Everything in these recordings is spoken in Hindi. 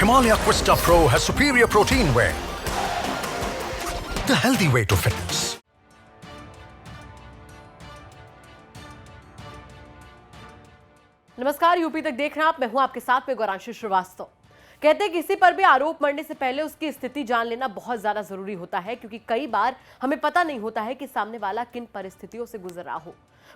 Himalaya Quista Pro has superior protein whey. The healthy way to fitness. नमस्कार, यूपी तक देख रहे हैं आप। मैं हूं आपके साथ में गौरांशी श्रीवास्तव। कहते हैं किसी पर भी आरोप मढ़ने से पहले उसकी स्थिति जान लेना बहुत ज्यादा जरूरी होता है, क्योंकि कई बार हमें पता नहीं होता है कि सामने वाला किन परिस्थितियों से गुजर रहा हो।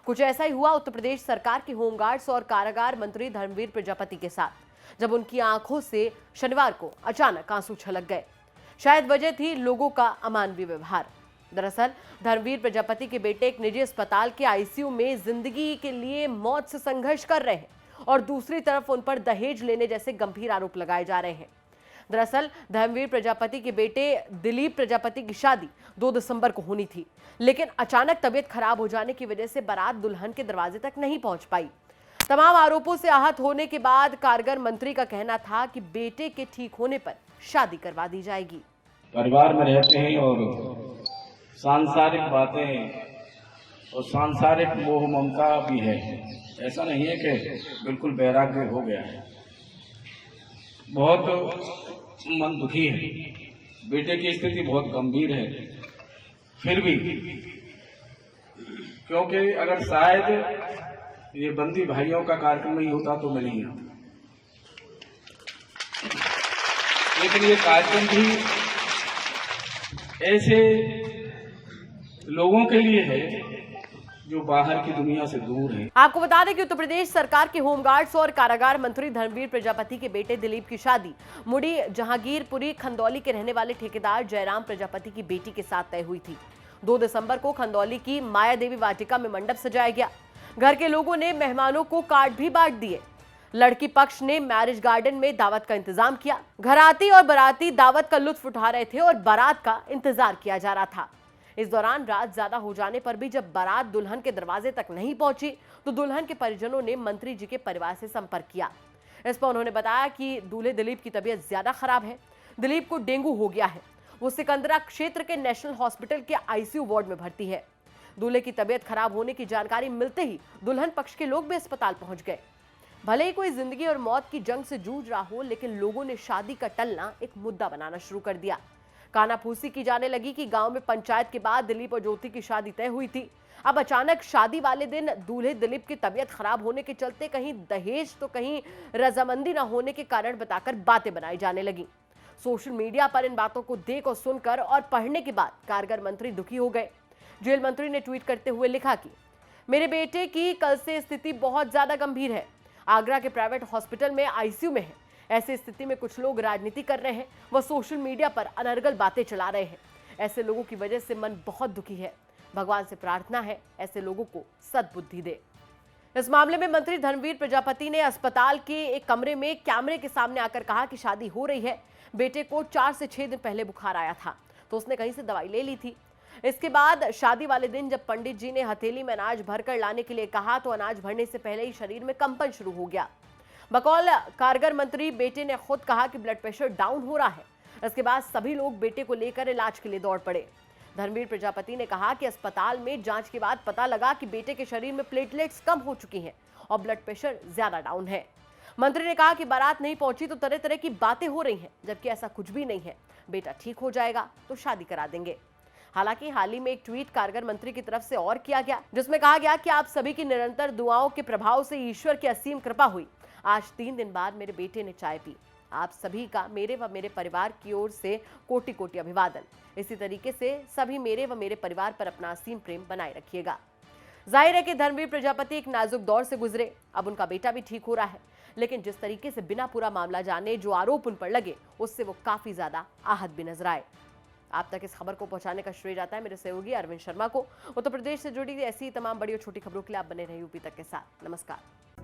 कुछ ऐसा ही हुआ उत्तर प्रदेश सरकार के होमगार्ड्स और कारागार मंत्री धर्मवीर प्रजापति के साथ, जब उनकी आंखों से शनिवार को अचानक आंसू छलक गए। शायद वजह थी लोगों का अमानवीय व्यवहार। दरअसल धर्मवीर प्रजापति के बेटे एक निजी अस्पताल के आईसीयू में जिंदगी के लिए मौत से संघर्ष कर रहे हैं और दूसरी तरफ उन पर दहेज लेने जैसे गंभीर आरोप लगाए जा रहे हैं। दरअसल धर्मवीर प्रजापति के बेटे दिलीप प्रजापति की शादी 2 दिसंबर को होनी थी, लेकिन अचानक तबीयत खराब हो जाने की वजह से बारात दुल्हन के दरवाजे तक नहीं पहुंच पाई। तमाम आरोपों से आहत होने के बाद कारागार मंत्री का कहना था कि बेटे के ठीक होने पर शादी करवा दी जाएगी। परिवार में रहते हैं और सांसारिक बातें और सांसारिक मोह ममता भी है। ऐसा नहीं है कि बिल्कुल वैराग्य हो गया है। बहुत मन दुखी है। बेटे की स्थिति बहुत गंभीर है। फिर भी क्योंकि अगर शायद ये बंदी भाइयों का कार्यक्रम नहीं होता तो मैं नहीं आता, लेकिन ये कार्यक्रम भी ऐसे लोगों के लिए है जो बाहर की दुनिया से दूर है। आपको बता दें कि उत्तर प्रदेश सरकार के होमगार्ड्स और कारागार मंत्री धर्मवीर प्रजापति के बेटे दिलीप की शादी मुड़ी जहांगीरपुरी खंदौली के रहने वाले ठेकेदार जयराम प्रजापति की बेटी के साथ तय हुई थी। 2 दिसंबर को खंदौली की माया देवी वाटिका में मंडप सजाया गया। घर के लोगों ने मेहमानों को कार्ड भी बांट दिए। लड़की पक्ष ने मैरिज गार्डन में दावत का इंतजाम किया। घराती और बाराती दावत का लुत्फ उठा रहे थे और बारात का इंतजार किया जा रहा था। इस दौरान रात ज्यादा हो जाने पर भी जब बारात दुल्हन के दरवाजे तक नहीं पहुंची तो दुल्हन के परिजनों ने मंत्री जी के परिवार से संपर्क किया। इस पर उन्होंने बताया कि दूल्हे दिलीप की तबीयत ज्यादा खराब है। दिलीप को डेंगू हो गया है। वो सिकंदरा क्षेत्र के नेशनल हॉस्पिटल के आईसीयू वार्ड में भर्ती है। दूल्हे की तबीयत खराब होने की जानकारी मिलते ही दुल्हन पक्ष के लोग भी अस्पताल पहुंच गए। भले ही कोई जिंदगी और मौत की जंग से जूझ रहा हो, लेकिन लोगों ने शादी का टलना एक मुद्दा बनाना शुरू कर दिया। कानाफूसी की जाने लगी कि गांव में पंचायत के बाद दिलीप और ज्योति की शादी तय हुई थी। अब अचानक शादी वाले दिन दूल्हे दिलीप की तबीयत खराब होने के चलते कहीं दहेज तो कहीं रजामंदी न होने के कारण बताकर बातें बनाई जाने लगी। सोशल मीडिया पर इन बातों को देख और सुनकर और पढ़ने के बाद कारागार मंत्री दुखी हो गए। जेल मंत्री ने ट्वीट करते हुए लिखा कि मेरे बेटे की कल से स्थिति बहुत ज्यादा गंभीर है। आगरा के प्राइवेट हॉस्पिटल में आईसीयू में है। ऐसी स्थिति में कुछ लोग राजनीति कर रहे हैं, वह सोशल मीडिया पर अनर्गल बातें चला रहे हैं। ऐसे लोगों की वजह से मन बहुत दुखी है। भगवान से प्रार्थना है ऐसे लोगों को सद्बुद्धि दे। इस मामले में मंत्री धर्मवीर प्रजापति ने अस्पताल के एक कमरे में कैमरे के सामने आकर कहा कि शादी हो रही है। बेटे को 4 से 6 दिन पहले बुखार आया था तो उसने कहीं से दवाई ले ली थी। इसके बाद शादी वाले दिन जब पंडित जी ने हथेली में अनाज भरकर लाने के लिए कहा तो अनाज भरने से पहले ही शरीर में कंपन शुरू हो गया। बकौल कारागार मंत्री बेटे ने खुद कहा कि ब्लड प्रेशर डाउन हो रहा है। इसके बाद सभी लोग बेटे को लेकर इलाज के लिए दौड़ पड़े। धर्मवीर प्रजापति ने कहा कि अस्पताल में जांच के बाद पता लगा कि बेटे के शरीर में प्लेटलेट्स कम हो चुकी हैं और ब्लड प्रेशर ज्यादा डाउन है। मंत्री ने कहा कि बारात नहीं पहुंची तो तरह तरह की बातें हो रही हैं, जबकि ऐसा कुछ भी नहीं है। बेटा ठीक हो जाएगा तो शादी करा देंगे। हालांकि हाल ही में एक ट्वीट कारागार मंत्री की तरफ से और किया गया, जिसमें कहा गया कि आप सभी की निरंतर दुआओं के प्रभाव से ईश्वर की असीम कृपा हुई। आज 3 दिन बाद मेरे बेटे ने चाय पी। आप सभी का मेरे व मेरे परिवार की ओर से कोटि कोटि अभिवादन। इसी तरीके से सभी मेरे व मेरे परिवार पर अपना असीम प्रेम बनाए रखिएगा। जाहिर है कि धर्मवीर प्रजापति एक नाजुक दौर से गुजरे। अब उनका बेटा भी ठीक हो रहा है, लेकिन जिस तरीके से बिना पूरा मामला जाने जो आरोप उन पर लगे, उससे वो काफी ज्यादा आहत भी नजर आए। आप तक इस खबर को पहुंचाने का श्रेय जाता है मेरे सहयोगी अरविंद शर्मा को। उत्तर प्रदेश से जुड़ी ऐसी तमाम बड़ी और छोटी खबरों के लिए आप बने रहे यूपी तक के साथ। नमस्कार।